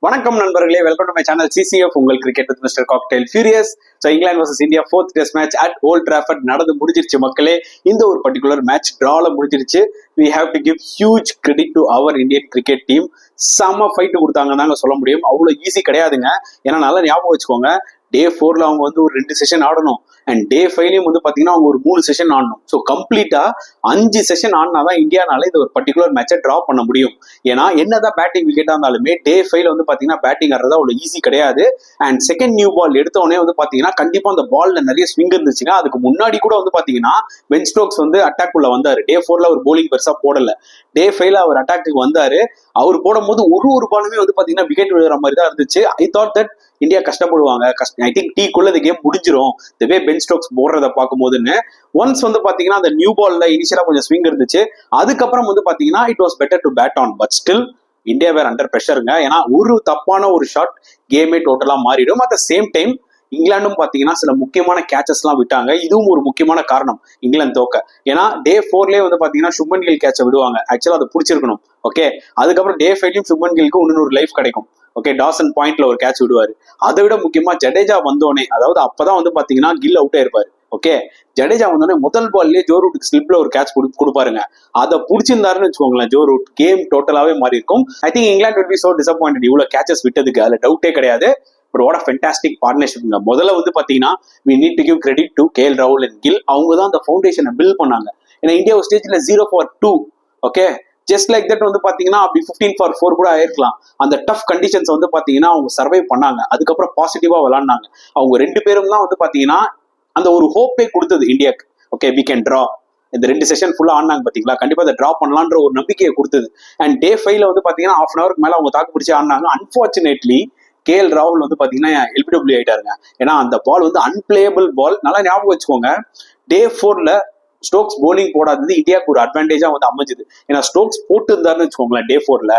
வணக்கம் நண்பர்களே, welcome to my channel CCF உங்கள் cricket with mister cocktail furious. So England versus India 4th test match at Old Trafford நடந்து முடிஞ்சிருச்சு மக்களே. இந்த ஒரு பர்டிகுலர் மேட்ச் டிரால முடிஞ்சிருச்சு. we have to give huge credit to our Indian cricket team. செம்ம fight கொடுத்தாங்கன்னு சொல்ல முடியும். அவ்வளோ ஈஸி கிடையாதுங்க. ஏன்னா நல்லா ஞாபகம் வச்சுக்கோங்க, டே 4ல அவங்க வந்து ஒரு 2 செஷன் ஆடணும் அண்ட் டே 5லயும் வந்து பாத்தீங்கன்னா அவங்க ஒரு 3 செஷன் ஆடணும். ஸோ கம்ப்ளீட்டா 5 செஷன் ஆடினாதான் இந்தியானால இந்த ஒரு பர்டிகுலர் மேட்சை டிரா பண்ண முடியும். ஏன்னா என்னதான் பேட்டிங் விக்கெட்டா இருந்தாலுமே டே 5ல வந்து பாத்தீங்கன்னா பேட்டிங் ஆடுறது அவ்வளவு ஈஸி கிடையாது. அண்ட் செகண்ட் நியூ பால் எடுத்தோடனே வந்து பாத்தீங்கன்னா கண்டிப்பா அந்த பால்ல நிறைய ஸ்விங் இருந்துச்சுங்க. அதுக்கு முன்னாடி கூட வந்து பாத்தீங்கன்னா பென் ஸ்டோக்ஸ் வந்து அட்டாக் உள்ள வந்தாரு. டே 4ல அவர் போலிங் பெருசா போடல, டே 5ல அவர் அட்டாக்கு வந்தாரு. அவர் போடும் போது ஒரு பாலுமே வந்து பாத்தீங்கன்னா விக்கெட் விழுற மாதிரி தான் இருந்துச்சு. ஐ தாட் தட் இந்தியா கஷ்டப்படுவாங்க, ஐ திங்க் டீக்குள்ள இந்த கேம் முடிஞ்சிரும் தி வே பென் ஸ்டோக்ஸ் போடுறத பார்க்கும் போதுன்னு. ஒன்ஸ் வந்து பாத்தீங்கன்னா அந்த நியூ பால்ல இனிஷியலா கொஞ்சம் ஸ்விங் இருந்துச்சு. அதுக்கப்புறம் வந்து பாத்தீங்கன்னா it was better to bat on, but still India were under ப்ரெஷருங்க. ஏன்னா ஒரு தப்பான ஒரு ஷாட் கேமே டோட்டலா மாறிடும். அட் த சேம் டைம் இங்கிலாந்தும் பாத்தீங்கன்னா சில முக்கியமான கேச்சஸ் எல்லாம் விட்டாங்க. இதுவும் ஒரு முக்கியமான காரணம் இங்கிலாந்து தோக்க. ஏன்னா டே 4லயே வந்து பாத்தீங்கன்னா சுப்மன் கில் கேட்ச விடுவாங்க. ஆக்சுவலா அதை பிடிச்சிருக்கணும். ஓகே, அதுக்கப்புறம் டே 5லயும் சுப்மன் கில்க்கு இன்னொரு லைஃப் கிடைக்கும். ஓகே, டாசன் பாயிண்ட்ல ஒரு கேட்ச் விடுவாரு. அதை விட முக்கியமா ஜடேஜா வந்தோடனே, அதாவது அப்பதான் வந்து பாத்தீங்கன்னா கில் அவுட் ஆயிருப்பாரு. ஓகே, ஜடேஜா வந்தோடனே முதல் பால்லேயே ஜோ ரூட்டுக்கு ஸ்லிப்ல ஒரு கேட்ச் கொடுப்பாருங்க. அதை பிடிச்சிருந்தாருன்னு வச்சுக்கோங்களேன், ஜோ ரூட் கேம் டோட்டலாவே மாறி இருக்கும். I think England will be so disappointed இவ்வளவு கேச்சஸ் விட்டதுக்கு. அதுல டவுட்டே கிடையாது. பட் வாட் அ ஃபென்டாஸ்டிக் பார்ட்னர்ஷிப்ங்க. முதல்ல வந்து பாத்தீங்கன்னா we need to give credit to KL ராகுல் அண்ட் கில். அவங்க தான் அந்த ஃபவுண்டேஷனை பில்ட் பண்ணாங்க. ஏன்னா இந்தியா ஒரு ஸ்டேஜ்ல 0 for 2. Okay, just like that வந்து பாத்தீங்கன்னா அப்படி 15 for 4 கூட ஆயிருக்கலாம். அந்த டஃப் கண்டிஷன்ஸ் வந்து பாத்தீங்கன்னா அவங்க சர்வை பண்ணாங்க. அதுக்கப்புறம் பாசிட்டிவா விளையாடினாங்க. அவங்க 2 பேரும் தான் வந்து பாத்தீங்கன்னா அந்த ஒரு ஹோப்பே கொடுத்தது இந்தியாக்கு. Okay, we can draw. இந்த 2 செஷன் ஃபுல்லா ஆடினாங்க பாத்தீங்களா, கண்டிப்பா அதை டிரா பண்ணலான்ற ஒரு நம்பிக்கையை கொடுத்தது. அண்ட் டே 5ல வந்து பாத்தீங்கன்னா ½ an hourக்கு மேல அவங்க தாக்கு பிடிச்சி ஆடினாங்க. அன்பார்ச்சுனேட்லி KL ராகுல் வந்து பாத்தீங்கன்னா LBW ஆயிட்டாருங்க. ஏன்னா அந்த பால் வந்து அன்பிளேயபிள் பால். நல்லா ஞாபகம் வச்சுக்கோங்க, டே 4ல ஸ்டோக்ஸ் போலிங் போடாதது இந்தியாவுக்கு ஒரு அட்வான்டேஜா வந்து அமைஞ்சது. ஏன்னா ஸ்டோக்ஸ் போட்டு இருந்தாருன்னு வச்சுக்கோங்களேன் டே 4ல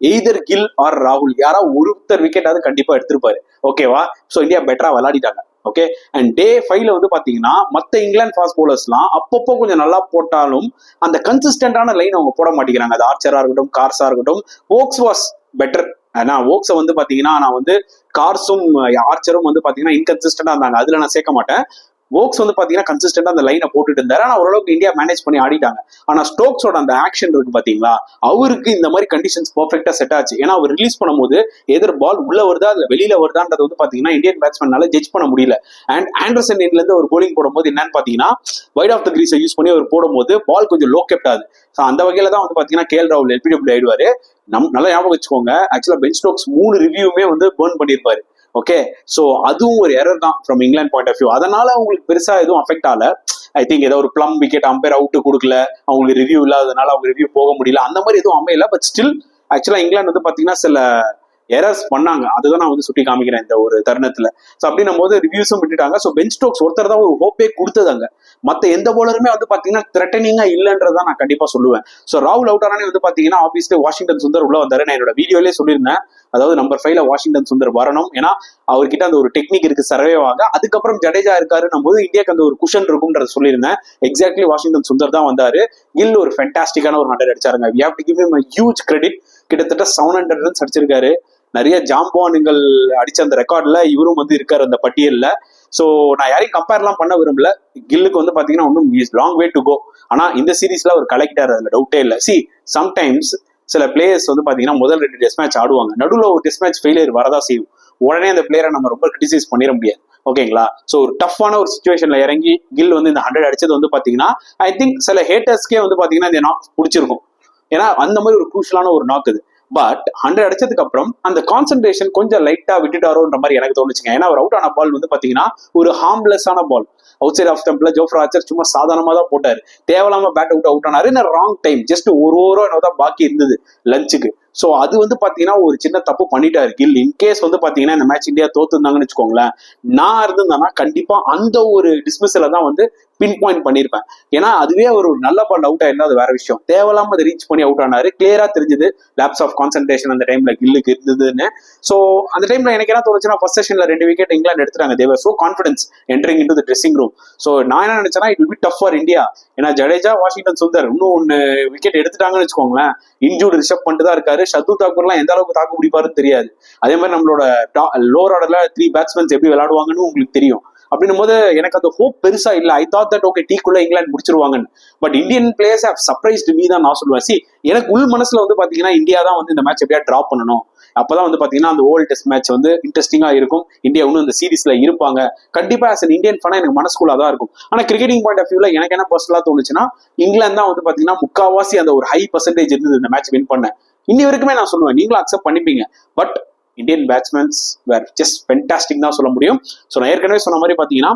எய்தர் கில் ஆர் ராகுல் யாராவது ஒருத்தர் விக்கெட்டாவது கண்டிப்பா எடுத்திருப்பாரு. ஓகேவா? ஸோ இந்தியா பெட்டரா விளையாடிட்டாங்க. ஓகே, அண்ட் டே 5ல வந்து பாத்தீங்கன்னா மத்த இங்கிலாந்து ஃபாஸ்ட் போலர்ஸ்லாம் அப்பப்போ கொஞ்சம் நல்லா போட்டாலும் அந்த கன்சிஸ்டன்டான லைன் அவங்க போட மாட்டேங்கிறாங்க. அது ஆர்ச்சரா இருக்கட்டும், கார்ஸா இருக்கட்டும். Oaks was better. ஆனா ஓக்ஸை வந்து பாத்தீங்கன்னா நான் வந்து கார்ஸும் ஆர்ச்சரும் வந்து பாத்தீங்கன்னா இன்கன்சிஸ்டன்டா இருந்தாங்க. அதுல நான் சேர்க்க மாட்டேன். ஓக்ஸ் வந்து பாத்தீங்கன்னா கன்சிஸ்டன்டா அந்த லைனை போட்டுட்டு இருந்தாரு. ஆனா ஓரளவுக்கு இந்தியா மேனேஜ் பண்ணி ஆடிட்டாங்க. ஆனா ஸ்டோக்ஸோட அந்த ஆக்ஷன் இருக்கு பாத்தீங்களா, அவருக்கு இந்த மாதிரி கண்டிஷன்ஸ் பெர்ஃபெக்டா செட் ஆச்சு. ஏன்னா அவர் ரிலீஸ் பண்ணும்போது எதிர் பால் உள்ள வருதா இல்ல வெளியில வருதான்றது வந்து பாத்தீங்கன்னா இந்தியன் பேட்ஸ்மேனால ஜட்ஜ் பண்ண முடியல. அண்ட் ஆண்டர்சன் எண்ட்ல இருந்து ஒரு போலிங் போடும்போது என்னன்னு பாத்தீங்கன்னா வைட் ஆஃப் த கிரீஸை யூஸ் பண்ணி அவர் போடும்போது பால் கொஞ்சம் லோ கெப்ட் ஆகுது. ஸோ அந்த வகையில தான் வந்து பாத்தீங்கன்னா KL ராகுல் LBW ஆயிடுவாரு. நல்லா ஞாபகம் வச்சுக்கோங்க, ஆக்சுவலா பென் ஸ்டோக்ஸ் 3 ரிவ்யூமே வந்து பர்ன் பண்ணிருப்பாரு. ஓகே, சோ அதுவும் ஒரு எரர் தான் from England point of view. அதனால அவங்களுக்கு பெருசா எதுவும் அஃபெக்ட் ஆகல. ஐ திங்க் ஏதோ ஒரு பிளம் விக்கெட் அம்பேர் அவுட் கொடுக்கல, அவங்களுக்கு ரிவ்யூ இல்லாதனால அவங்க ரிவ்யூ போக முடியல, அந்த மாதிரி எதுவும் அமையல. பட் ஸ்டில் ஆக்சுவலா இங்கிலாந்து வந்து பாத்தீங்கன்னா சில எரர்ஸ் பண்ணாங்க. அதுதான் நான் வந்து சுட்டி காமிக்கிறேன் இந்த ஒரு தருணத்துல. ஸோ அப்படின்னும் போது ரிவ்யூஸும் விட்டுட்டாங்க. ஸோ பென் ஸ்டோக்ஸ் ஒருத்தர் தான் ஒரு ஹோப்பே கொடுத்ததாங்க. மற்ற எந்த போலருமே வந்து பாத்தீங்கன்னா த்ரெட்டனிங்கா இல்லைன்றதான் நான் கண்டிப்பா சொல்லுவேன். ஸோ ராகுல் அவுட் ஆனானே வந்து பாத்தீங்கன்னா ஆப்வியஸ்லி வாஷிங்டன் சுந்தர் உள்ள வந்தாரு. நான் என்னோட வீடியோலேயே சொல்லியிருந்தேன், அதாவது நம்பர் 5ல வாஷிங்டன் சுந்தர் வரணும். ஏன்னா அவர்கிட்ட அந்த ஒரு டெக்னிக் இருக்கு சர்வே ஆக. அதுக்கப்புறம் ஜடேஜா இருக்காருன்னும் போது இந்தியாவுக்கு அந்த ஒரு குஷன் இருக்கும்ன்றத சொல்லியிருந்தேன். எக்ஸாக்ட்லி வாஷிங்டன் சுந்தர் தான் வந்தாரு. கில் ஒரு ஃபென்டாஸ்டிக்கான ஒரு 100 அடிச்சாருங்க. We have to give him a huge credit. கிட்டத்தட்ட 700 ரன்ஸ் அடிச்சிருக்காரு. நிறைய ஜாம்பானுங்கள் அடிச்ச அந்த ரெக்கார்ட்ல இவரும் வந்து இருக்காரு அந்த பட்டியல்ல. சோ நான் யாரையும் கம்பேர்லாம் பண்ண விரும்பல. கில்லுக்கு வந்து பாத்தீங்கன்னா ஒன்றும் லாங் வே டு கோ. ஆனா இந்த சீரீஸ்ல அவர் கலெக்டார், அதுல டவுட்டே இல்லை. சி சம்டைம்ஸ் சில பிளேயர்ஸ் வந்து பாத்தீங்கன்னா முதல் 2 டெஸ்ட் மேட்ச் ஆடுவாங்க, நடுவில் ஒரு டெஸ்ட் மேட்ச் ஃபெயிலியர் வரதா செய்யும். உடனே அந்த பிளேயரை நம்ம ரொம்ப கிரிட்டிசைஸ் பண்ணிட முடியாது. ஓகேங்களா? சோ ஒரு டஃப்பான ஒரு சுச்சுவேஷன்ல இறங்கி கில் வந்து இந்த 100 அடிச்சது வந்து பாத்தீங்கன்னா ஐ திங்க் சில ஹேட்டர்ஸ்க்கே வந்து பாத்தீங்கன்னா இந்த நாக் பிடிச்சிருக்கும். ஏன்னா அந்த மாதிரி ஒரு குரூஷியலான ஒரு நாக் இது. பட் 100 அடிச்சதுக்கு அப்புறம் அந்த கான்சென்ட்ரேஷன் கொஞ்சம் லைட்டா விட்டுட்டாரோன்ற மாதிரி எனக்கு தோணுச்சுங்க. ஏன்னா அவர் அவுட் ஆன பால் வந்து பாத்தீங்கன்னா ஒரு ஹார்ம்லெஸ்ஸான பால். அவுட் சைட் ஆஃப் ஸ்டம்ப்ல ஜோஃப்ரா ஆர்ச்சர் சும்மா சாதாரணமா தான் போட்டாரு. தேவையில்லாம பேட் அவுட் ஆனாரு. ராங் டைம், ஜஸ்ட் ஒரு ஓவரோ என்னதான் பாக்கி இருந்தது லஞ்சுக்கு. சோ அது வந்து பாத்தீங்கன்னா ஒரு சின்ன தப்பு பண்ணிட்டாரு கில். இன்கேஸ் வந்து பாத்தீங்கன்னா இந்த மேட்ச் இந்தியா தோத்துருந்தாங்கன்னு வச்சுக்கோங்களேன், நான் இருந்திருந்தேன்னா கண்டிப்பா அந்த ஒரு டிஸ்மிஸ்ல தான் வந்து பின் பாயிண்ட் பண்ணிருப்பேன். ஏன்னா அதுவே ஒரு நல்ல பால் அவுட் ஆயிருந்தா அது வேற விஷயம். தேவையில்லாம அதை ரீச் பண்ணி அவுட் ஆனாரு. கிளியரா தெரிஞ்சது லேப்ஸ் ஆஃப் கான்சென்ட்ரேஷன் அந்த டைம்ல கில்லுக்கு இருந்ததுன்னு. ஸோ அந்த டைம்ல எனக்கு என்ன தோணுச்சுன்னா, ஃபர்ஸ்ட் செஷன்ல 2 விக்கெட் இங்கிலாந்து எடுத்துட்டாங்க. They were so confidence entering into the dressing room. So நான் என்ன நினைச்சேன்னா, it will be tough for India. ஏன்னா ஜடேஜா, வாஷிங்டன் சுந்தர் இன்னும் 1 விக்கெட் எடுத்துட்டாங்கன்னு வச்சுக்கோங்களேன். இன்ஜூர்டு ரிஷப் பண்ணிட்டு தான் இருக்காரு. ஷர்துல் தாக்கூர்லாம் எந்த அளவுக்கு தாக்கு பிடிப்பாருன்னு தெரியாது. அதே மாதிரி நம்மளோட லோவர் ஆர்டர்ல 3 பேட்ஸ்மேன்ஸ் எப்படி விளையாடுவாங்கன்னு உங்களுக்கு தெரியும். அப்படின்னும் போது எனக்கு அந்த ஹோப் பெருசா இல்ல. ஐ தாட் தட் ஓகே டீக்குள்ள இங்கிலாந்து முடிச்சிருவாங்கன்னு. But Indian players have surprised me தான் நான் சொல்லுவேன். எனக்கு உள் மனசுல வந்து பாத்தீங்கன்னா, இந்தியா தான் வந்து இந்த மேட்ச் எப்படியா டிரா பண்ணணும். அப்பதான் வந்து பாத்தீங்கன்னா அந்த ஓல்ட் டெஸ்ட் மேட்ச் வந்து இன்ட்ரெஸ்டிங்கா இருக்கும். இந்தியா இன்னும் இந்த சீரீஸ்ல இருப்பாங்க கண்டிப்பா. ஆஸ் அன் இந்தியன் ஃபனா எனக்கு மனசுக்குள்ள தான் இருக்கும். ஆனா கிரிக்கெட்டிங் பாயிண்ட் ஆஃப் வியூல எனக்கு என்ன பர்சனலா தோணுச்சுன்னா, இங்கிலாந்து தான் வந்து பாத்தீங்கன்னா முக்காவாசி அந்த ஒரு ஹை பர்சன்டேஜ் இருந்தது இந்த மேட்ச் வின் பண்ண. இன்னி வரைக்குமே நான் சொல்லுவேன், நீங்களும் அக்செப்ட் பண்ணிப்பீங்க. But Indian batsmen were just fantastic தான் சொல்ல முடியும். ஸோ நான் ஏற்கனவே சொன்ன மாதிரி பார்த்தீங்கன்னா,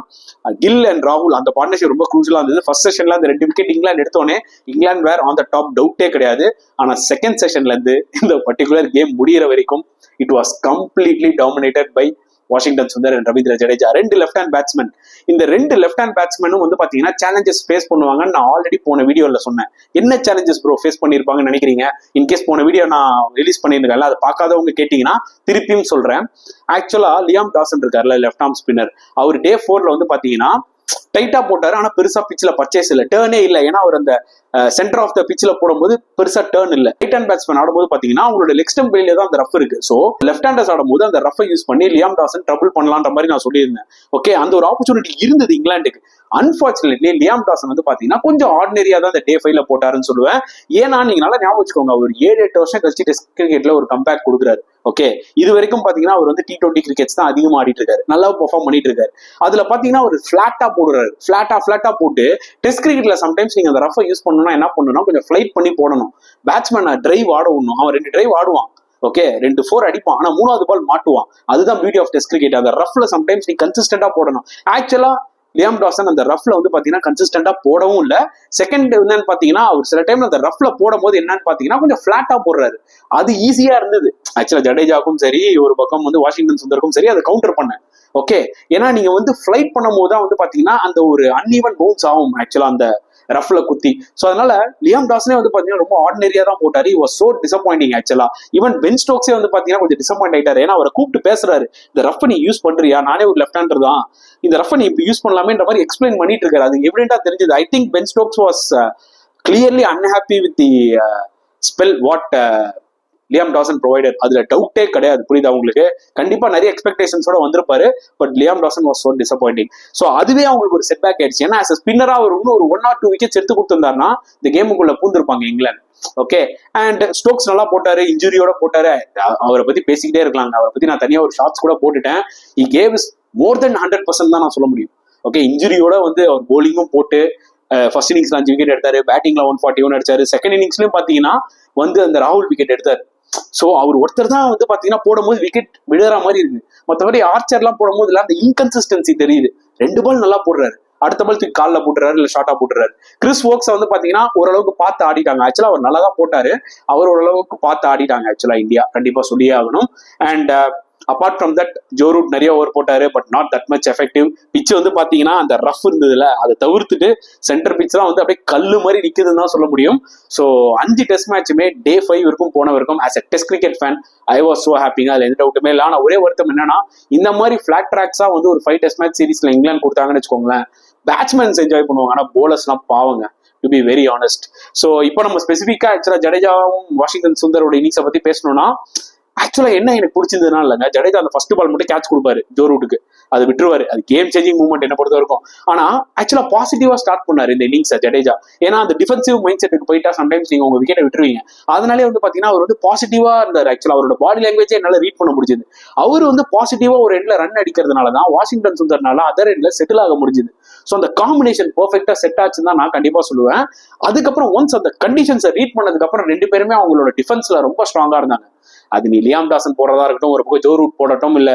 கில் அண்ட் ராகுல் அந்த பார்ட்னர்ஷிப் ரொம்ப க்ரூஷியலாக இருந்தது. ஃபர்ஸ்ட் செஷன்ல அந்த 2 விக்கெட் இங்கிலாந்து எடுத்தோடனே இங்கிலாந்து வேர் ஆன் த டாப், டவுட்டே கிடையாது. ஆனால் செகண்ட் செஷன்ல இருந்து இந்த பர்டிகுலர் கேம் முடிகிற வரைக்கும் it was completely dominated by Washington Sundar and Ravindra Jadeja. 2 left hand batsman. இந்த 2 லெஃப்ட் ஹேண்ட் பேட்ஸ்மேனும் வந்து பாத்தீங்கன்னா சேலஞ்சஸ் ஃபேஸ் பண்ணுவாங்கன்னு நான் ஆல்ரெடி போன வீடியோல சொன்னேன். என்ன சேலஞ்சஸ் ப்ரோ ஃபேஸ் பண்ணிருப்பாங்கன்னு நினைக்கிறீங்க? இன்கேஸ் போன வீடியோ நான் ரிலீஸ் பண்ணியிருக்கேன்ல, அதை பார்க்காதவங்க கேட்டீங்கன்னா திருப்பியும் சொல்றேன். ஆக்சுவலா லியாம் டாசன் இருக்காருல்ல, லெஃப்ட் ஆர்ம் ஸ்பின்னர், அவர் டே 4ல வந்து பாத்தீங்கன்னா டைட்டா போட்டாரு. ஆனா பெருசா பிச்சில் பர்ச்சேஸ் இல்லை, டேர்னே இல்லை. ஏன்னா அவர் அந்த சென்டர் ஆஃப் த பிச்சில் போடும்போது பெருசா டேர்ன் இல்லை. ரைட் ஹேண்ட் பேட்ஸ்மேன் ஆடும்போது பாத்தீங்கன்னா அவங்களோட லெக் ஸ்டம்ப் வெளியில தான் அந்த ரஃப் இருக்கு. ஸோ லெஃப்ட் ஹேண்டர்ஸ் ஆடும்போது அந்த ரஃபை யூஸ் பண்ணி லியாம் டாசன் ட்ரபிள் பண்ணலான்ற மாதிரி நான் சொல்லியிருந்தேன். ஓகே, அந்த ஒரு ஆப்பர்ச்சுனிட்டி இருந்தது இங்கிலாந்துக்கு. அன்பார்ச்சுனேட்லி லியாம் டாசன் வந்து பாத்தீங்கன்னா கொஞ்சம் ஆர்டினரியா தான் அந்த டே 5ல போட்டாருன்னு சொல்லுவேன். ஏன்னா நீங்க நல்லா ஞாபகம் வச்சுக்கோங்க, அவர் 7-8 வருஷம் கழிச்சு டெஸ்ட் கிரிக்கெட்ல ஒரு கம்பேக் கொடுக்குறாரு. ஓகே, இது வரைக்கும் பாத்தீங்கன்னா அவர் வந்து T20 கிரிக்கெட்ஸ் தான் அதிகமா ஆடிட்டு இருக்காரு, நல்லா பெர்ஃபார்ம் பண்ணிட்டு இருக்காரு. அதுல பாத்தீங்கன்னா ஒரு பிளாட்டா போடுறாரு. பிளாட்டா போட்டு டெஸ்ட் கிரிக்கெட்ல சம்டைம்ஸ் நீங்க அந்த ரஃபை யூஸ் பண்ணணும்னா என்ன பண்ணணும்னா, கொஞ்சம் ஃபிளைட் பண்ணி போடணும். பேட்ஸ்மேன் டிரைவ் ஆட விடணும். அவன் 2 டிரைவ் ஆடுவான். ஓகே, 2 4 அடிப்பான். ஆனா 3வது பால் மாட்டுவான். அதுதான் பியூட்டி ஆஃப் டெஸ்ட் கிரிக்கெட். அந்த ரஃப்ல சம்டைம்ஸ் நீ கன்சிஸ்டன்டா போடணும். ஆக்சுவலா லியாம் டாசன் அந்த ரஃப்ல வந்து பாத்தீங்கன்னா கன்சிஸ்டன்டா போடவும் இல்ல. செகண்ட் என்னன்னு பாத்தீங்கன்னா, அவர் சில டைம்ல அந்த ரஃப்ல போடும் போது என்னன்னு பாத்தீங்கன்னா கொஞ்சம் பிளாட்டா போடுறாரு. அது ஈஸியா இருந்தது. ஆக்சுவலா ஜடேஜாக்கும் சரி, ஒரு பக்கம் வந்து வாஷிங்டன் சுந்தருக்கும் சரி, அதை கவுண்டர் பண்ணேன். ஓகே, ஏன்னா நீங்க வந்து ஃபிளைட் பண்ணும் போது தான் வந்து பாத்தீங்கன்னா அந்த ஒரு அன்இவன் பவுன்ஸ் ஆகும் ஆக்சுவலா அந்த ரஃப்ல குத்தி. சோ அதனால லியாம் டாசனே வந்து பாத்தீங்கன்னா ரொம்ப ஆர்டினரியா தான் போட்டாரு. வாஸ் சோ டிசப்பாயிண்டிங் ஆக்சுவலா. ஈவன் பென் ஸ்டோக்ஸே வந்து பாத்தீங்கன்னா கொஞ்சம் டிசப்பாயிண்ட் ஆயிட்டாரு. ஏன்னா அவரை கூப்பிட்டு பேசுறாரு, இந்த ரஃப் நீ யூஸ் பண்றியா, நானே ஒரு லெஃப்ட் ஹேண்டர் தான், இந்த ரஃப் நீ இப்ப யூஸ் பண்ணலாமேன்ற மாதிரி எக்ஸ்பிளைன் பண்ணிட்டு இருக்காரு. அது எவிடென்ட்டா தெரிஞ்சது. I think Ben Stokes was clearly unhappy with the spell what Liam Dawson provider. அதுல டவுட்டே கிடையாது. புரியுதா உங்களுக்கு? கண்டிப்பா நிறைய எக்ஸ்பெக்டேஷன்ஸோட வந்திருப்பாரு. But Liam Dawson was so disappointing. So அதுவே அவங்களுக்கு ஒரு செட் பேக் ஆயிடுச்சு. ஏன்னா ஸ்பின்னரா அவர் இன்னும் ஒரு 1 or 2 விக்கெட்ஸ் எடுத்து கொடுத்திருந்தாருன்னா இந்த கேமுக்குள்ள பூந்திருப்பாங்க இங்கிலாந்து. ஓகே, அண்ட் ஸ்டோக்ஸ் நல்லா போட்டாரு, இன்ஜுரியோட போட்டாரு. அவரை பத்தி பேசிக்கிட்டே இருக்கலாம். அவரை பத்தி நான் தனியா ஒரு ஷார்ட்ஸ் கூட போட்டுட்டேன். he gave more than 100% தான் நான் சொல்ல முடியும். ஓகே, இன்ஜுரியோட வந்து அவர் போலிங்கும் போட்டு ஃபர்ஸ்ட் இன்னிங்ஸ்ல 5 விக்கெட் எடுத்தாரு, பேட்டிங்ல 141 அடிச்சாரு. செகண்ட் இன்னிங்ஸ்லயும் பாத்தீங்கன்னா வந்து அந்த ராகுல் விக்கெட் எடுத்தாரு. சோ அவர் ஒருத்தர் தான் வந்து பாத்தீங்கன்னா போடும்போது விக்கெட் விழுற மாதிரி இருக்கு. மற்றபடி ஆர்ச்சர் எல்லாம் போடும்போது அந்த இன்கன்சிஸ்டன்சி தெரியுது. 2 பால் நல்லா போடுறாரு, அடுத்த பால் தூக்கி காலில் போட்டுறாரு, இல்ல ஷார்ட்டா போட்டுறாரு. கிறிஸ் வோக்ஸ் வந்து பாத்தீங்கன்னா ஓரளவுக்கு பார்த்து ஆடிட்டாங்க. ஆக்சுவலா அவர் நல்லா தான் போட்டாரு, அவர் ஓரளவுக்கு பார்த்து ஆடிட்டாங்க ஆக்சுவலா இந்தியா, கண்டிப்பா சொல்லியே ஆகணும். And apart from that Joe Root நிறைய ஓவர் போட்டாரு, but not that much effective. Pitch வந்து பாத்தீங்கன்னா அந்த ரஃப் இருந்ததுல அதை தவிர்த்துட்டு சென்டர் பிச் தான் வந்து அப்படியே கல்லு மாதிரி நிக்குதுன்னு தான் சொல்ல முடியும். ஸோ 5 டெஸ்ட் மேட்சுமே டே 5 வரைக்கும் போன வரைக்கும் as a test cricket fan I was so ஹாப்பிங்க. அதுல எந்த டவுட்டுமே இல்லை. ஆனா ஒரே வருத்தம் என்னன்னா, இந்த மாதிரி பிளாட் ட்ராக்ஸா வந்து ஒரு 5 டெஸ்ட் மேட்ச் சீரீஸ்ல இங்கிலாந்து கொடுத்தாங்கன்னு வச்சுக்கோங்களேன், பேட்ஸ்மேன்ஸ் என்ஜாய் பண்ணுவாங்க, ஆனா போலர்ஸ்லாம் பாவங்க, to be very honest. So இப்போ நம்ம ஸ்பெசிஃபிக்கா ஆக்சுவலா ஜடேஜாவும் வாஷிங்டன் சுந்தரோட இன்னிங்ஸை பத்தி பேசணும்னா, ஆக்சுவலா என்ன எனக்கு பிடிச்சிருந்ததுனா இல்லைங்க, ஜடேஜா அந்த ஃபர்ஸ்ட் பால் மட்டும் கேட்ச் கொடுப்பாரு ஜோ ரூட்டுக்கு, அது விட்டுருவாரு. அது கேம் சேஞ்சிங் மூவ்மெண்ட் என்ன பொறுத்த வரைக்கும். ஆனா ஆக்சுவலா பாசிட்டிவா ஸ்டார்ட் பண்ணாரு இந்த இன்னிங்ஸ் ஜடேஜா. ஏன்னா அந்த டிஃபென்சிவ் மைண்ட் செட்டுக்கு போயிட்டா சம்டைம்ஸ் நீங்க உங்க விக்கெட்டை விட்டுருவீங்க. அதனாலே வந்து பாத்தீங்கன்னா அவர் வந்து பாசிட்டிவா இருந்தார். ஆக்சுவலா அவரோட பாடி லாங்குவேஜே என்னால ரீட் பண்ண முடிஞ்சது. அவர் வந்து பாசிட்டிவா ஒரு எண்ட்ல ரன் அடிக்கிறதுனாலதான் வாஷிங்டன் சுந்தர்னால அதர் எண்ட்ல செட்டில் ஆக முடிஞ்சது. ஸோ அந்த காம்பினேஷன் பெர்ஃபெக்டா செட் ஆச்சுன்னு தான் நான் கண்டிப்பா சொல்லுவேன். அதுக்கப்புறம் ஒன்ஸ் அந்த கண்டிஷன்ஸை ரீட் பண்ணதுக்கு அப்புறம் 2 பேருமே அவங்களோட டிஃபென்ஸ்ல ரொம்ப ஸ்ட்ராங்கா இருந்தாங்க. அது நீ லியாம் டாசன் போடுறதா இருக்கட்டும், ஒரு பக்கம் ஜோ ரூட் போடட்டும், இல்ல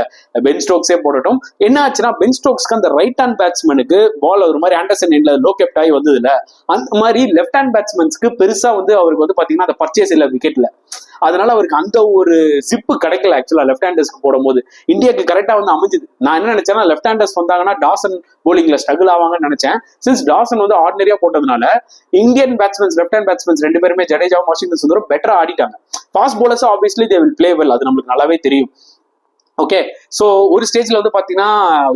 பென் ஸ்டோக்ஸே போடட்டும். என்ன ஆச்சுன்னா பென் ஸ்டோக்ஸ்க்கு அந்த ரைட் ஹேண்ட் பேட்ஸ்மேனுக்கு பால் ஒரு மாதிரி ஆண்டர்சன் எண்ட்ல லோ கெப்ட் ஆகி வந்தது இல்ல, அந்த மாதிரி லெஃப்ட் ஹேண்ட் பேட்ஸ்மேன்ஸ்க்கு பெருசா வந்து அவருக்கு வந்து பாத்தீங்கன்னா அந்த பர்ச்சேஸ் இல்ல விக்கெட்ல. அதனால அவருக்கு அந்த ஒரு ஜிப்பு கிடைக்கல ஆக்சுவலா லெஃப்ட் ஹேண்டர்ஸ்க்கு போடும்போது. இந்தியாவுக்கு கரெக்டா வந்து அமைஞ்சது. நான் என்ன நினைச்சேன்னா லெஃப்ட் ஹேண்டர்ஸ் வந்தாங்கன்னா டாசன் போலிங்ல ஸ்ட்ரகிள் ஆவாங்கன்னு நினைச்சேன். சின்ஸ் டாசன் வந்து ஆர்டினரியா போட்டதுனால Indian batsmen left hand batsmen ரெண்டு பேருமே ஜடேஜாவும் வாஷிங்டன் சுந்தரும் பெட்டரா ஆடிட்டாங்க. Fast bowlers obviously they will play well, அது நம்மளுக்கு நல்லாவே தெரியும். ஓகே, சோ ஒரு ஸ்டேஜ்ல வந்து பாத்தீங்கன்னா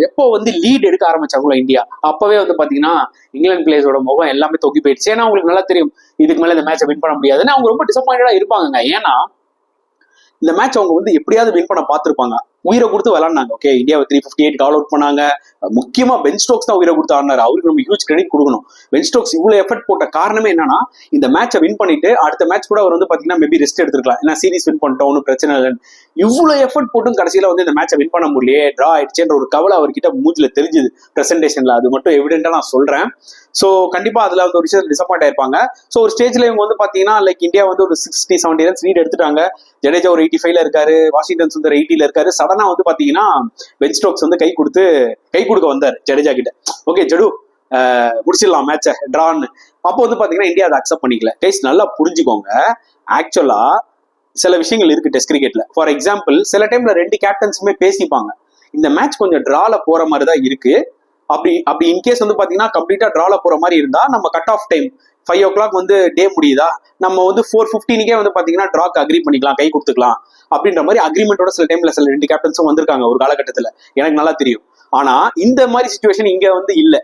எப்போ வந்து லீட் எடுக்க ஆரம்பிச்சாங்களோ இந்தியா, அப்பவே வந்து பாத்தீங்கன்னா இங்கிலாந்து பிளேயர்ஸோட முகம் எல்லாமே தொக்கி போயிடுச்சு. ஏன்னா அவங்களுக்கு நல்லா தெரியும் இதுக்கு மேல இந்த மேட்சை வின் பண்ண முடியாதுன்னு. அவங்க ரொம்ப டிசப்பாயிண்டடா இருப்பாங்க. ஏன்னா இந்த மேட்ச் அவங்க வந்து எப்படியாவது வின் பண்ண பார்த்திருப்பாங்க. உயிரை கொடுத்து விளாண்டாங்க. ஓகே, இந்தியாவை 358 ஆல் அவுட் பண்ணாங்க. முக்கியமா பென் ஸ்டோக்ஸ் தான் உயிரை கொடுத்து ஆடினாரு. அவருக்கு நம்ம ஹியூஜ் கிரெடிட் கொடுக்கணும். பென் ஸ்டோக்ஸ் இவ்வளவு எஃபர்ட் போட்ட காரணமே என்னன்னா இந்த மேட்சை வின் பண்ணிட்டு அடுத்த மேட்ச் கூட அவர் வந்து பாத்தீங்கன்னா மேபி ரெஸ்ட் எடுத்துக்கலாம், ஏன்னா சீரிஸ் வின் பண்ணிட்டோம், ஒன்றும் பிரச்சனை இல்லைன்னு. இவ்வளவு எஃபர்ட் போட்டும் கடைசியில வந்து இந்த மேட்சை வின் பண்ண முடியலையே, டிரா ஆயிடுச்சுன்ற ஒரு கவலை அவர்கிட்ட மூஞ்சில தெரிஞ்சுது பிரசன்டேஷன்ல. அது மட்டும் எவிடென்டா நான் சொல்றேன். சோ கண்டிப்பா அதுல வந்து ஒரு விஷயத்துல டிசப்பாயிண்ட் ஆயிருப்பாங்க. சோ ஒரு ஸ்டேஜ்ல இவங்க வந்து பாத்தீங்கன்னா லைக் இந்தியா வந்து ஒரு 60-70 ரன்ஸ் லீட் எடுத்துட்டாங்க. ஜடேஜா ஒரு 85ல இருக்காரு, வாஷிங்டன் சுந்தர் 80ல இருக்காரு. சடனா வந்து பாத்தீங்கன்னா பென் ஸ்டோக்ஸ் வந்து கை கொடுக்க வந்தாரு ஜடேஜா கிட்ட. ஓகே ஜடு முடிச்சிடலாம் மேட்சை டிரான்னு. அப்போ வந்து பாத்தீங்கன்னா இந்தியா அதை அக்செப்ட் பண்ணிக்கல. கைஸ் நல்லா புரிஞ்சுக்கோங்க, ஆக்சுவலா சில விஷயங்கள் இருக்கு டெஸ்ட் கிரிக்கெட்ல. ஃபார் எக்ஸாம்பிள் சில டைம்ல ரெண்டு கேப்டன்ஸுமே பேசிப்பாங்க, இந்த மேட்ச் கொஞ்சம் டிரால போற மாதிரி தான் இருக்கு, அப்படி இன்கேஸ் வந்து பாத்தீங்கன்னா கம்ப்ளீட்டா டிரால போற மாதிரி இருந்தா நம்ம கட் ஆஃப் டைம் 5 o'clock வந்து டே முடியுதா, நம்ம வந்து 4:15 வந்து பாத்தீங்கன்னா டிராக்கு அக்ரி பண்ணிக்கலாம், கை கொடுத்துக்கலாம் அப்படின்ற மாதிரி அக்ரிமெண்டோட சில டைம்ல சில ரெண்டு கேப்டன்ஸும் வந்திருக்காங்க ஒரு காலகட்டத்துல, எனக்கு நல்லா தெரியும். ஆனா இந்த மாதிரி சிச்சுவேஷன் இங்க வந்து இல்ல,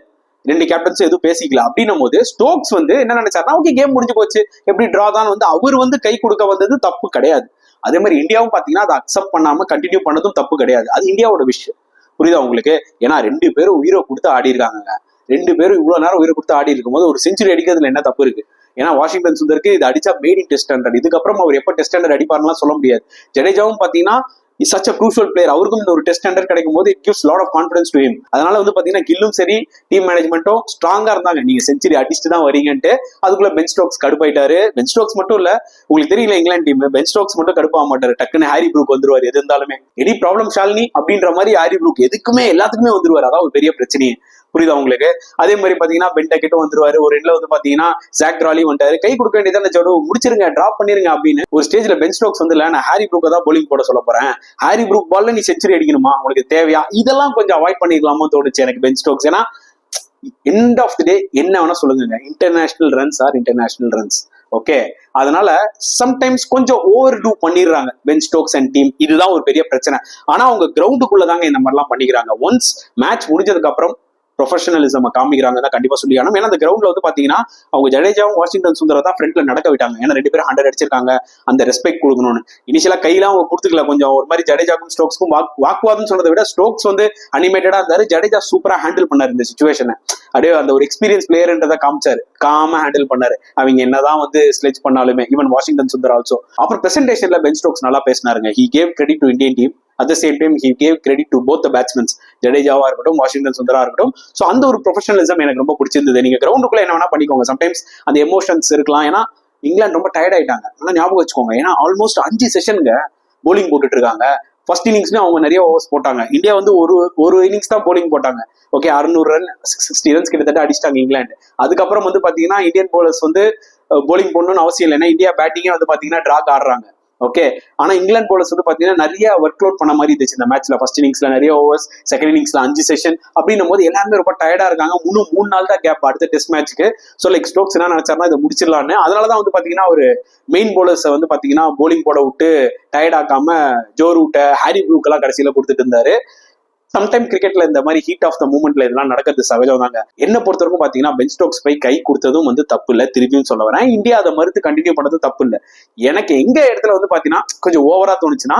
ரெண்டு கேப்டன்ஸும் எதுவும் பேசிக்கல. அப்படின்னும் போது ஸ்டோக்ஸ் வந்து என்ன நினைச்சாருன்னா ஓகே கேம் முடிஞ்சு போச்சு, எப்படி டிரா தான் வந்து அவர் வந்து கை கொடுக்க வந்தது தப்பு கிடையாது. அதே மாதிரி இந்தியாவும் பாத்தீங்கன்னா அதை அக்செப்ட் பண்ணாம கண்டினியூ பண்ணதும் தப்பு கிடையாது. அது இந்தியாவோட விஷயம், புரியுதா உங்களுக்கு? ஏன்னா ரெண்டு பேரும் உயிரை கொடுத்து ஆடி இருக்காங்க. ரெண்டு பேரும் இவ்வளவு நேரம் உயிரை கொடுத்து ஆடி இருக்கும் போது ஒரு செஞ்சுரி அடிக்கிறதுல என்ன தப்பு இருக்கு? ஏன்னா வாஷிங்டன் சுந்தருக்கு இது அடிச்சா மேட் இன் டெஸ்ட் 100, இதுக்கப்புறம் அவர் எப்ப டெஸ்ட் 100 அடிப்பாருலாம் சொல்ல முடியாது. ஜடேஜாவும் பாத்தீங்கன்னா is such a crucial player, அவருக்கும் இந்த ஒரு டெஸ்ட் 100 கிடைக்கும் போது it gives lot of confidence to him. அதனால வந்து பாத்தீங்கன்னா கில்லும் சரி டீம் மேனேஜ்மெண்ட்டும் ஸ்ட்ராங்கா இருந்தாங்க, நீங்க செஞ்சுரி அடிச்சுட்டு தான் வரீங்கன்ட்டு. அதுக்குள்ள பென் ஸ்டோக்ஸ் கடுப்பாயிட்டாரு. பென் ஸ்டோக்ஸ் மட்டும் இல்ல, உங்களுக்கு தெரியல இங்கிலாந்து டீம் பென் ஸ்டோக்ஸ் மட்டும் கடுப்பாக மாட்டாரு, டக்குன்னு ஹாரி ப்ரூக் வந்துருவாரு. எது இருந்தாலுமே எனி ப்ராப்ளம் ஷாலினி அப்படின்ற மாதிரி ஹாரி ப்ரூக் எதுக்குமே எல்லாத்துக்குமே வந்துருவாரு. அதான் ஒரு பெரிய பிரச்சனையே, புரியுதா உங்களுக்கு? அதே மாதிரி பாத்தீங்கன்னா பென் டக்கெட்டும் வந்துருவாரு. ஒரு எண்ட்ல வந்து பாத்தீங்கன்னா ஜாக் டிராலி வந்துட்டாரு, கை கொடுக்க வேண்டியதான ஜடு, முடிச்சிருங்க டிராப் பண்ணிருங்க அப்படின்னு. ஒரு ஸ்டேஜ்ல பென் ஸ்டோக்ஸ் வந்து இல்ல நான் ஹாரி ப்ரூக்கை தான் போலிங் போட சொல்ல போறேன், ஹாரி ப்ரூக் பால்ல நீ செஞ்சுரி அடிக்கணுமா, உனக்கு தேவையா, இதெல்லாம் கொஞ்சம் அவாய்ட் பண்ணிக்கலாமோ தோணுச்சு எனக்கு பென் ஸ்டோக்ஸ். ஏன்னா எண்ட் ஆஃப் தி டே என்ன வேணா சொல்லுங்க, international runs are international runs. Okay, அதனால சம்டைம்ஸ் கொஞ்சம் ஓவர் டூ பண்ணிடுறாங்க பென் ஸ்டோக்ஸ் அண்ட் டீம், இதுதான் ஒரு பெரிய பிரச்சனை. ஆனா அவங்க கிரவுண்டுக்குள்ளதாங்க இந்த மாதிரிலாம் பண்ணிக்கிறாங்க. ஒன்ஸ் மேட்ச் முடிஞ்சதுக்கு அப்புறம் ப்ரொஃபஷனலிசம் காமிக்கிறாங்க தான் கண்டிப்பா சொல்லி ஆகணும். ஏன்னா அந்த கிரவுண்ட்ல வந்து பாத்தீங்கன்னா அவங்க ஜடேஜாவும் வாஷிங்டன் சுந்தர தான் ஃப்ரண்ட்ல நடக்க விட்டாங்க. ஏன்னா ரெண்டு பேரும் 100 அடிச்சிருக்காங்க, அந்த ரெஸ்பெக்ட் கொடுக்கணும்னு. இனிஷியலா கையெல்லாம் அவங்க கொடுத்துக்கல, கொஞ்சம் ஒரு மாதிரி ஜடேஜாக்கும் ஸ்டோக்ஸ்க்கும் வாக்குவாதம் சொன்னதை விட ஸ்டோக்ஸ் வந்து அனிமேட்டடா இருந்தாரு, ஜடேஜா சூப்பரா ஹேண்டில் பண்ணாரு இந்த சிச்சுவேஷனை. அப்படியே அந்த ஒரு எக்ஸ்பீரியன்ஸ் பிளேயர்ன்றதை காமிச்சாரு, காம ஹேண்டில் பண்ணாரு. அவங்க என்னதான் வந்து ஸ்லெட்ச் பண்ணாலுமே, ஈவன் வாஷிங்டன் சுந்தர் ஆல்சோ. அப்புறம் பிரசன்டேஷன்ல பென் ஸ்டோக்ஸ் நல்லா பேசினாருங்க. He gave credit to Indian team, at the same time he gave credit to both the batsmen, ஜடேஜாவா இருக்கட்டும் வாஷிங்டன் சுந்தரா இருக்கட்டும். சோ அந்த ஒரு ப்ரொஃபஷனலிசம் எனக்கு ரொம்ப பிடிச்சிருந்தது. நீங்க கிரவுண்டுக்குள்ள என்ன வேணா பண்ணிக்கோங்க, சம்டைம்ஸ் அந்த எமோஷன்ஸ் இருக்கலாம். ஏன்னா இங்கிலாந்து ரொம்ப டயர்ட் ஆயிட்டாங்க, நல்லா ஞாபகம் வச்சுக்கோங்க. ஏன்னா ஆல்மோஸ்ட் 5 செஷனுங்க போலிங் போட்டுட்டு இருக்காங்க. ஃபர்ஸ்ட் இன்னிங்ஸ்ல அவங்க நிறைய ஓவர்ஸ் போட்டாங்க. இந்தியா வந்து ஒரு இன்னிங்ஸ் தான் போலிங் போட்டாங்க. ஓகே, 600 ரன் 660 ரன்ஸ் கிட்டத்தட்ட அடிச்சிட்டாங்க இங்கிலாந்து. அதுக்கப்புறம் வந்து பாத்தீங்கன்னா இந்தியன் போலர்ஸ் வந்து போலிங் போடணும்னு அவசியம் இல்லை, ஏன்னா இந்தியா பேட்டிங்கே வந்து பாத்தீங்கன்னா டிராக் ஆடுறாங்க. ஓகே, ஆனா இங்கிலாந்து போலர்ஸ் வந்து பாத்தீங்கன்னா நிறைய ஒர்க் லோட் பண்ண மாதிரி இருந்துச்சு இந்த மேட்ச்ல. ஃபர்ஸ்ட் இன்னிங்ஸ்ல நிறைய ஓவர்ஸ், செகண்ட் இன்னிங்ஸ்ல 5 செஷன் அப்படின்னும் போது எல்லாருமே ரொம்ப டயர்டா இருக்காங்க. இன்னும் 3 நாள் தான் கேப் அடுத்த டெஸ்ட் மேட்ச்க்கு. ஸோ லைக் ஸ்டோக்ஸ் என்ன நினைச்சாருன்னா இதை முடிச்சிடலான்னு. அதனாலதான் வந்து பாத்தீங்கன்னா ஒரு மெயின் போலர்ஸை வந்து பாத்தீங்கன்னா போலிங் போட விட்டு டயர்ட் ஆக்காம ஜோ ரூட்டை ஹாரி ப்ரூக் எல்லாம் கடைசியில கொடுத்துட்டு இருந்தாரு. சம்டைம் கிரிக்கெட்ல இந்த மாதிரி ஹீட் ஆஃப் த மூமெண்ட்ல இதெல்லாம் நடக்கிறது சகஜம் தாங்க. என்ன பொறுத்தவரைக்கும் பாத்தீங்கன்னா பென் ஸ்டோக்ஸ் போய் கை கொடுத்ததும் வந்து தப்பு இல்லை, திருப்பியும் சொல்ல வரேன். இந்தியா அதை மறுத்து கண்டினியூ பண்ணது தப்பு இல்லை. எனக்கு எங்க இடத்துல வந்து பாத்தீங்கன்னா கொஞ்சம் ஓவரா தோணுச்சுன்னா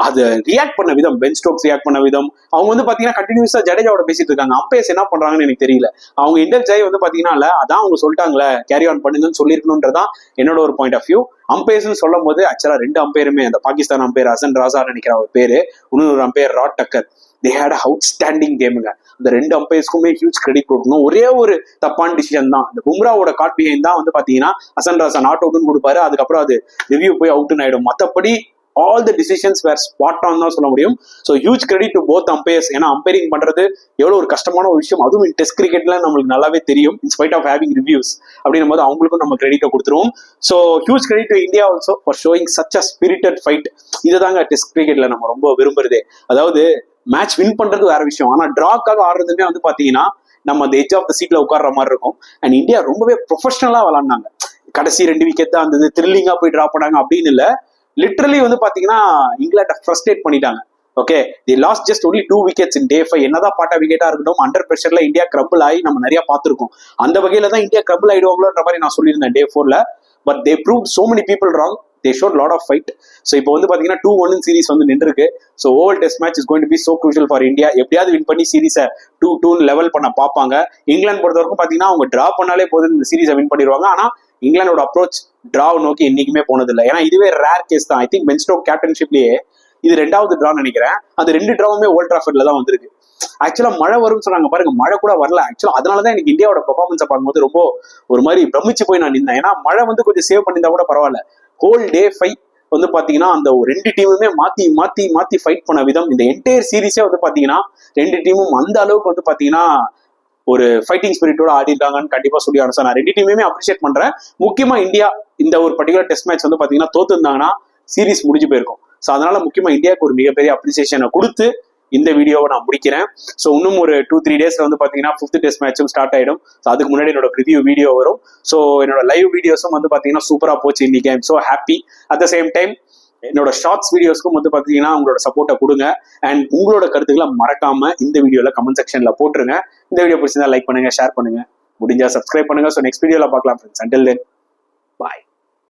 அது ரியாக்ட் பண்ண விதம், பென் ஸ்டோக்ஸ் ரியாக்ட் பண்ண விதம். அவங்க வந்து பாத்தீங்கன்னா கண்டினியூஸா ஜடேஜாவோட பேசிட்டு இருக்காங்க. அம்பையர்ஸ் என்ன பண்றாங்கன்னு எனக்கு தெரியல. அவங்க இன்டெல் ஜாய் வந்து பாத்தீங்கன்னா அதான் அவங்க சொல்லிட்டாங்களே கேரி ஆன் பண்ணுங்கன்னு சொல்லிருக்கணும்ன்றதான் என்னோட ஒரு பாயிண்ட் ஆஃப் வியூ. அம்பையர்ஸ் சொல்லும் போது ஆக்சுவலா 2 அம்பையருமே, அந்த பாகிஸ்தான் அம்பையர் ஹசன் ராசா நினைக்கிற ஒரு பேரு, இன்னொரு umpire Rod Tucker, they had a outstanding கேமுங்க. அந்த 2 அம்பையர்ஸ்க்குமே ஹியூஜ் கிரெடிட் கொடுக்கணும். ஒரே ஒரு தப்பான டிசிஷன் தான், இந்த பும்ராவோட காட் பிஹைண்ட் தான் வந்து பாத்தீங்கன்னா ஹசன் ராசா நாட் அவுட்னு கொடுப்பாரு, அதுக்கப்புறம் அது ரிவ்யூ போய் அவுட்னு ஆயிடும். மற்றபடி all the decisions were spot on தான் சொல்ல முடியும். So huge credit to both umpires. ஏன்னா அம்பைரிங் பண்றது எவ்வளவு ஒரு கஷ்டமான ஒரு விஷயம், அதுவும் டெஸ்ட் கிரிக்கெட்ல நம்மளுக்கு நல்லாவே தெரியும். இன்ஸ்பைட் ஆஃப் ஹேவிங் ரிவ்யூஸ் அப்படின்னும் போது அவங்களுக்கும் நம்ம கிரெடிட்டை கொடுத்துருவோம். So huge credit to India also for showing such a spirited fight. இதுதாங்க டெஸ்ட் கிரிக்கெட்ல நம்ம ரொம்ப விரும்புறதே. அதாவது மேட்ச் வின் பண்றது வேற விஷயம், ஆனா டிராக்காக ஆடுறதுமே வந்து பாத்தீங்கன்னா நம்ம அந்த எட்ஜ் ஆஃப் த சீட்ல உட்கார்ற மாதிரி இருக்கும். அண்ட் இந்தியா ரொம்பவே ப்ரொஃபஷனலா விளாண்டாங்க. கடைசி 2 விக்கெட் தான் இருந்தது, த்ரில்லிங்கா போய் டிரா பண்ணாங்க அப்படின்னு இல்ல. லிட்டரலி வந்து பாத்தீங்கன்னா இங்கிலாண்டை ஃப்ரஸ்ட்ரேட் பண்ணிட்டாங்க. Okay, the last just only 2 wickets in day 5. என்னதான் பாட்டா விக்கெட்டா இருக்கட்டும், அண்டர் பிரஷர்ல இந்தியா கிரம்பிள் ஆகி நம்ம நிறைய பார்த்திருக்கோம். அந்த வகையில தான் இந்தியா கிரம்பிள் ஆயிடுவாங்களோன்ற மாதிரி நான் சொல்லியிருந்தேன் day 4ல. But they proved so many people wrong. They showed lot of fight. So இப்போ வந்து பாத்தீங்கன்னா 2-1 சீரிஸ் வந்து நின்றுருக்கு. So Oval test match is going to be so crucial for India. எப்படியாவது வின் பண்ணி சீரிஸை 2-2 லெவல் பண்ண பார்ப்பாங்க. இங்கிலாந்து பொறுத்த வரைக்கும் பாத்தீங்கன்னா அவங்க டிரா பண்ணாலே போதும் இந்த சீரிஸை வின் பண்ணிடுவாங்க. ஆனா இங்கிலாந்தோட அப்ரோச் டிராவ் நோக்கி என்னைக்குமே போனதில்லை. ஏன்னா இதுவே ரேர் கேஸ் தான். ஐ திங்க் பென் ஸ்டோக் கேப்டன்ஷிப்லயே இது 2வது டிரான்னு நினைக்கிறேன். அந்த 2 டிராவுமே ஓல்ட் டிராஃபர்ட்ல தான் வந்திருக்கு. ஆக்சுவலா மழை வரும்னு சொன்னாங்க பாருங்க, மழை கூட வரல. ஆக்சுவலா அதனாலதான் எனக்கு இந்தியாவோட பெர்ஃபார்மன்ஸை பார்க்கும்போது ரொம்ப ஒரு மாதிரி பிரமிச்சு போய் நான் நின்றேன். ஏன்னா மழை வந்து கொஞ்சம் சேவ் பண்ணியிருந்தா கூட பரவாயில்ல. ஹோல் day 5 வந்து பாத்தீங்கன்னா அந்த 2 டீமுமே மாத்தி மாத்தி மாத்தி ஃபைட் பண்ண விதம், இந்த என்டையர் சீரீஸே வந்து பாத்தீங்கன்னா 2 டீமும் அந்த அளவுக்கு வந்து பாத்தீங்கன்னா ஒரு ஃபைட்டிங் ஸ்பிரிட்டோட ஆடி இருக்காங்கன்னு கண்டிப்பா சொல்லி ஆரம்பிச்சா. நான் 2 டீமுமே அப்ரிஷியேட் பண்றேன். முக்கியமா இந்தியா இந்த ஒரு பர்டிகுலர் டெஸ்ட் மேட்ச் வந்து பாத்தீங்கன்னா தோத்து இருந்தாங்கன்னா சீரீஸ் முடிஞ்சு போயிருக்கும். ஸோ அதனால முக்கியமா இந்தியாவுக்கு ஒரு மிகப்பெரிய அப்ரிசியேஷனை கொடுத்து இந்த வீடியோவை நான் முடிக்கிறேன். ஸோ இன்னும் ஒரு 2-3 டேஸ்ல வந்து பாத்தீங்கன்னா 5th டெஸ்ட் மேட்சும் ஸ்டார்ட் ஆயிடும். ஸோ அதுக்கு முன்னாடி என்னோட ரிவ்யூ வீடியோ வரும். ஸோ என்னோட லைவ் வீடியோஸும் வந்து பாத்தீங்கன்னா சூப்பரா போச்சு இன்னைக்கு. I'm so happy. At the same time என்னோட ஷார்ட்ஸ் வீடியோஸ்க்கும் வந்து பாத்தீங்கன்னா உங்களோட சப்போர்ட்டை கொடுங்க. அண்ட் உங்களோட கருத்துக்களை மறக்காம இந்த வீடியோல கமெண்ட் செக்ஷன்ல போட்டுருங்க. இந்த வீடியோ பிடிச்சிருந்தா லைக் பண்ணுங்க, ஷேர் பண்ணுங்க, முடிஞ்சா சப்ஸ்கிரைப் பண்ணுங்க. ஸோ நெக்ஸ்ட் வீடியோல பார்க்கலாம் ஃப்ரெண்ட்ஸ். Until then